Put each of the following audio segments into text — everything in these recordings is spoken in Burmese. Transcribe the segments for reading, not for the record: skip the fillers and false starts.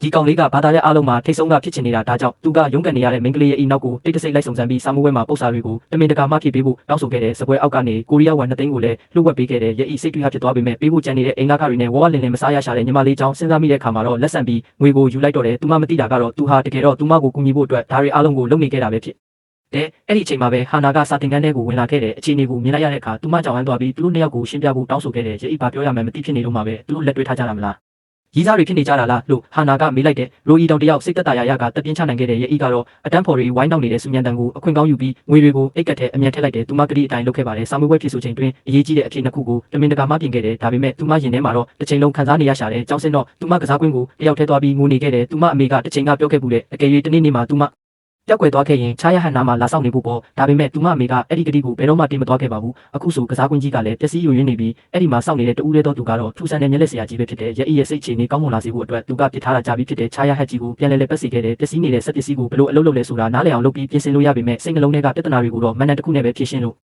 ဒီကောင်လေးကဘာသာရဲ့အားလုံးမှာထိတ်ဆုံးကဖြစ်ချင်နေတာဒါကြောင့်သူကရုန်းကန်နေရတဲ့မိန်းကလေးရဲ့အိမ်နောက်ကိုတိတ်တဆိတ်လိုက်စုံစမ်းပြီးစာမိုးဝဲမှာပုတ်စာတွေကိုတမင်တကာမှဖြည့်ပေးဖို့တောင်းဆိုခဲ့တဲ့စပွဲအောက်ကနေကိုရီးယားဝန်2သိန်းကိုလည်းလှုပ်ဝက်ပေးခဲ့တဲ့ရဲ့ဤစိတ်တွေးဟာဖြစ်သွားပေမဲ့ပေးဖို့ကြံနေတဲ့အိမ်ကတွေနဲ့ဝဝလင်းလင်းမစားရရှာတဲ့ညီမလေးကြောင့်စဉ်းစားမိတဲ့အခါမှာတော့လက်ဆံပြီးငွေကိုယူလိုက်တော့တယ်သူမမသိတာကတော့သူဟာတကယ်တော့သူမကိုကူညီဖို့အတွက်ဒါတွေအားလုံးကိုလုပ်နေခဲ့တာပဲဖြစ်အဲ့ဒီအချိန်မှာပဲဟာနာကစာတင်ခန်းထဲကိုဝင်လာခဲ့တဲ့အခြေအနေကိုမြင်လိုက်ရတဲ့အခါသူမကြောင်ဟန်သွားပြီးသူတို့နှစ်ယောက်ကိုရှင်းပြဖို့တောင်းဆိုခဲ့တဲ့ရဲ့ဤဘာပြောရမှန်းမသိဖြစ်နေလို့မှပဲသူတို့လက်တွဲထားကြတာမလားရီးစားတွေဖြစ်နေကြတာလားလို့ဟာနာကမေးလိုက်တဲ့ရိုအီတောင်တယောက်စိတ်သက်သာရာကတက်ပြင်းချနိုင်ခဲ့တဲ့ရဲ့ဤကတော့အတန်းဖော်တွေဝိုင်းတောင်းနေတဲ့စူညံတန်ကိုအခွင့်ကောင်းယူပြီးငွေတွေကိုအိတ်ကက်ထဲအမြန်ထည့်လိုက်တဲ့သူမကတိအတိုင်းလုပ်ခဲ့ပါတယ်စာမေးပွဲဖြစ်ဆိုချိန်တွင်အရေးကြီးတဲ့အဖြစ်နှစ်ခုကိုတမင်တကာမှပြင်ခဲ့တယ်ဒါပေမဲ့သူမရင်ထဲမှာတော့တစ်ချိန်လုံးခံစားနေရရှာတဲ့ကြောင်းစင်းတော့သူမကစားကွင်းကိုတယောက်ထဲသွားပြီးငိုနေခဲ့တယ်သူမအမေကတစ်ချိန်ကပြောခဲ့ဘူးတဲ့အကယ်၍တနေ့နေ့မှာသူမပျောက်ကွယ်သွားခဲ့ရင်ချားရဟန်နာမှာလာဆောင်နေဖို့ပေါ့ဒါပေမဲ့သူမအမေကအဲ့ဒီကတိကိုဘယ်တော့မှတင်မသွားခဲ့ပါဘူးအခုဆိုကစားကွင်းကြီးကလည်းပျက်စီးယိုယွင်းနေပြီးအဲ့ဒီမှာစောင့်နေတဲ့တူးရဲတော်သူကတော့ထူဆန်တဲ့မျက်လက်စရာကြီးပဲဖြစ်တဲ့ရဲ့ရဲ့စိတ်ချနေကောင်းမွန်လာစေဖို့အတွက်သူကပစ်ထားတာကြပြီးဖြစ်တဲ့ချားရဟက်ကြီးကိုပြန်လဲပတ်စီခဲ့တဲ့ပျက်စီးနေတဲ့စက်ပစ္စည်းကိုဘယ်လိုအလုပ်လုပ်လဲဆိုတာနားလည်အောင်လုပ်ပြီးပြင်ဆင်လို့ရပေမဲ့စိတ်နှလုံးထဲကပြဿနာတွေကိုတော့မန်နန်တစ်ခုနဲ့ပဲဖြေရှင်းလို့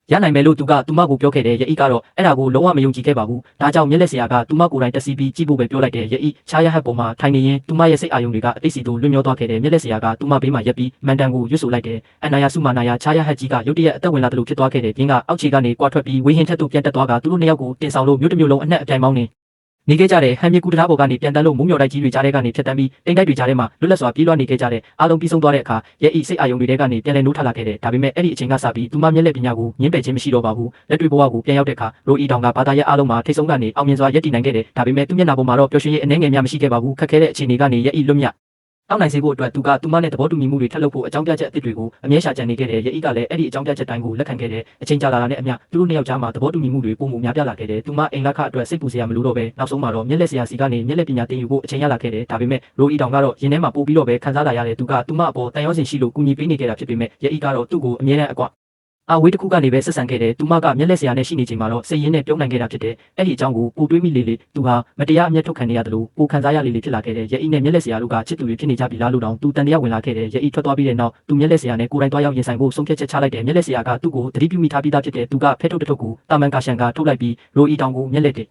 ရနိုင်မယ်လို့သူမကိုပြောခဲ့တဲ့ရဲ့ဤကတော့အဲ့ဒါကိုလုံးဝမယုံကြည်ခဲ့ပါဘူးဒါကြောင့်မျက်လက်စရာကသူမကိုယ်တိုင်တက်စီပြီးကြည့်ဖို့ပဲပြောလိုက်တဲ့ရဲ့ဤချားရဟက်ပေါ်မှာထိုင်နေရင်သူမရဲ့စိတ်အာရုံတွေကအသိစီတို့လွတ်မြောသွားခဲ့တဲ့မျက်လက်စရာကသူမဘေးမှာရက်ပြီးမန်တန်ကိုရွတ်ဆိုလိုက်တဲ့အနာယာစုမာနာယာချားရဟက်ကြီးကရုတ်တရက်အသက်ဝင်လာတယ်လို့ဖြစ်သွားခဲ့တဲ့ပြင်းကအောက်ခြေကနေကွာထွက်ပြီးဝေဟင်ထက်သို့ပြန်တက်သွားကသူတို့နှစ်ယောက်ကိုတင်ဆောင်လို့မြို့တစ်မြို့လုံးအနှက်အပြိုင်မောင်းနေခဲ့ကြတဲ့ဟန်မြေကူတရားပေါ်ကနေပြန်တန်းလို့မုံမြော်တိုက်ကြီးတွေကြားထဲကနေဖြတ်တန်းပြီးတိမ်တိုက်တွေကြားထဲမှာလွတ်လပ်စွာပြေးလွှားနေခဲ့ကြတဲ့အားလုံးပြီးဆုံးသွားတဲ့အခါရဲ့ဤစိတ်အာရုံတွေထဲကနေပြန်လည်နိုးထလာခဲ့တဲ့ဒါပေမဲ့အဲ့ဒီအချိန်ကစပြီးသူမမျက်လက်ပညာကိုညှင်းပယ်ခြင်းမရှိတော့ပါဘူးလက်တွေ့ဘဝကိုပြန်ရောက်တဲ့အခါရိုအီတောင်ကဘာသာရဲ့အားလုံးမှာထိတ်ဆုံးကနေအောင်မြင်စွာရပ်တည်နိုင်ခဲ့တဲ့ဒါပေမဲ့သူမျက်နှာပေါ်မှာတော့ပျော်ရွှင်ရေးအနှဲငယ်များမရှိခဲ့ပါဘူးခက်ခဲတဲ့အခြေအနေကနေရဲ့ဤလွတ်မြောက်တောင်းနိုင်စေဖို့အတွက်သူမနဲ့သဘောတူညီမှုတွေထပ်လုပ်ဖို့အကြောင်းပြချက်အသစ်တွေကိုအမြဲရှာကြံနေခဲ့တဲ့ရဲ့ဤကလည်းအဲ့ဒီအကြောင်းပြချက်တိုင်းကိုလက်ခံခဲ့တဲ့အချိန်ကြာလာတာနဲ့အမျှသူတို့နှစ်ယောက်ကြားမှာသဘောတူညီမှုတွေပုံမှုများပြားလာခဲ့တဲ့သူမအိမ်လက်ခအတွက်စိတ်ပူစရာမလိုတော့ပဲနောက်ဆုံးမှာတော့မျက်လက်စရာစီကနေမျက်လက်ပညာသင်ယူဖို့အချိန်ရလာခဲ့တဲ့ဒါပေမဲ့ရိုအီတောင်ကတော့ရင်ထဲမှာပို့ပြီးတော့ပဲခံစားလာရတဲ့သူမအပေါ်တန်ရောစင်ရှိလို့ကူညီပေးနေခဲ့တာဖြစ်ပေမဲ့ရဲ့ဤကတော့သူ့ကိုအမြဲတမ်းအကွာဝေးတစ်ခုကနေပဲဆက်ဆံခဲ့တယ်သူမကမျက်လက်စရာနဲ့ရှိနေချိန်မှာတော့စိတ်ရင်းနဲ့ပြုံးနိုင်ခဲ့တာဖြစ်တယ်အဲ့ဒီအကြောင်းကိုပိုတွေးမိလေသူဟာမတရားအမျက်ထုတ်ခံနေရတယ်လို့ပိုခံစားရလေဖြစ်လာခဲ့တယ်ရဲ့ဤနဲ့မျက်လက်စရာတို့ကချစ်သူတွေဖြစ်နေကြပြီလားလို့တောင်သူတန်တရားဝင်လာခဲ့တယ်ရဲ့ဤထွက်သွားပြီးတဲ့နောက်သူမျက်လက်စရာနဲ့ကိုယ်တိုင်သွားရောက်ရင်ဆိုင်ဖို့ဆုံးဖြတ်ချက်ချလိုက်တယ်မျက်လက်စရာကသူ့ကိုသတိပြုမိထားပြီးသားဖြစ်တယ်သူကဖဲထုတ်တထုတ်ကိုတာမန်ကာရှန်ကထုတ်လိုက်ပြီးရိုအီတောင်ကိုမျက်လက်တည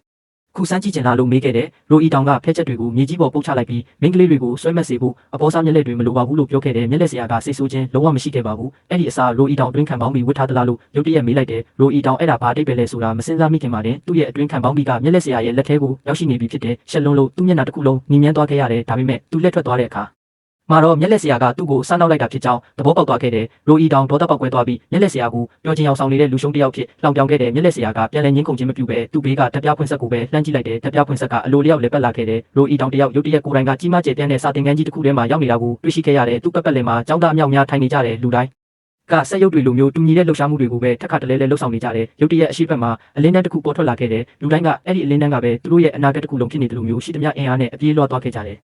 ်ခုစမ်းကြည့်ချင်လာလို့မေးခဲ့တယ်ရိုအီတောင်ကဖဲချက်တွေကိုမြေကြီးပေါ်ပုတ်ချလိုက်ပြီးမိန်းကလေးတွေကိုဆွဲမက်စေဖို့အပေါ်စားမျက်လက်တွေမလိုပါဘူးလို့ပြောခဲ့တယ်မျက်လက်စရာကစိတ်ဆိုးခြင်းလုံးဝမရှိခဲ့ပါဘူးအဲ့ဒီအစားရိုအီတောင်အတွင်းခံပေါင်းပြီးဝတ်ထားသလားလို့ရုတ်တရက်မေးလိုက်တယ်ရိုအီတောင်အဲ့ဒါဘာအတိတ်ပဲလဲဆိုတာမစင်စားမိခင်ပါနဲ့သူ့ရဲ့အတွင်းခံပေါင်းပြီးကမျက်လက်စရာရဲ့လက်ထဲကိုရောက်ရှိနေပြီဖြစ်တယ်ရှက်လုံးလို့သူ့မျက်နှာတစ်ခုလုံးညင်မြန်းသွားခဲ့ရတယ်ဒါပေမဲ့သူလက်ထွက်သွားတဲ့အခါမှာတော့မျက်လက်စရာကသူ့ကိုစနောက်လိုက်တာဖြစ်ကြောင်းသဘောပေါက်သွားခဲ့တယ်ရိုအီတောင်ဒေါသပေါက်ကွဲသွားပြီးမျက်လက်စရာကိုပြောချင်းအောင်ဆောင်နေတဲ့လူရှုံးတစ်ယောက်ဖြစ်လောင်ပြောင်ခဲ့တဲ့မျက်လက်စရာကပြန်လည်ငင်းခုန်ခြင်းမပြုဘဲသူ့ဘေးကဓာတ်ပြဖွင့်ဆက်ကိုပဲလှမ်းကြည့်လိုက်တယ်ဓာတ်ပြဖွင့်ဆက်ကအလိုလျောက်လက်ပတ်လာခဲ့တယ်ရိုအီတောင်တယောက်ရုတ်တရက်ကိုယ်တိုင်ကကြီးမားကျယ်ပြန့်တဲ့စာတင်ခန်းကြီးတစ်ခုထဲမှာရောက်နေတာကိုတွေ့ရှိခဲ့ရတယ်သူ့ပတ်လည်မှာចောင်းသားအမြောက်များထိုင်နေကြတယ်လူတိုင်းကဆက်ရုပ်တွေလိုမျိုးတူညီတဲ့လှုပ်ရှားမှုတွေကိုပဲထက်ခါတလဲလဲလှုပ်ဆောင်နေကြတယ်ရုတ်တရက်အရှိတ်ဘက်မှာအလင်းတန်းတစ်ခုပေါ်ထွက်လာခဲ့တယ်လူတိုင်းကအဲ့ဒီအလင်းတန်းကပဲသူတို့ရဲ့အနာဂတ်တစ်ခုလုံးဖြစ်နေတယ်လို့မျိုးရှိသမျှအင်အားနဲ့အပြေးလွှားသွားခဲ့ကြတယ်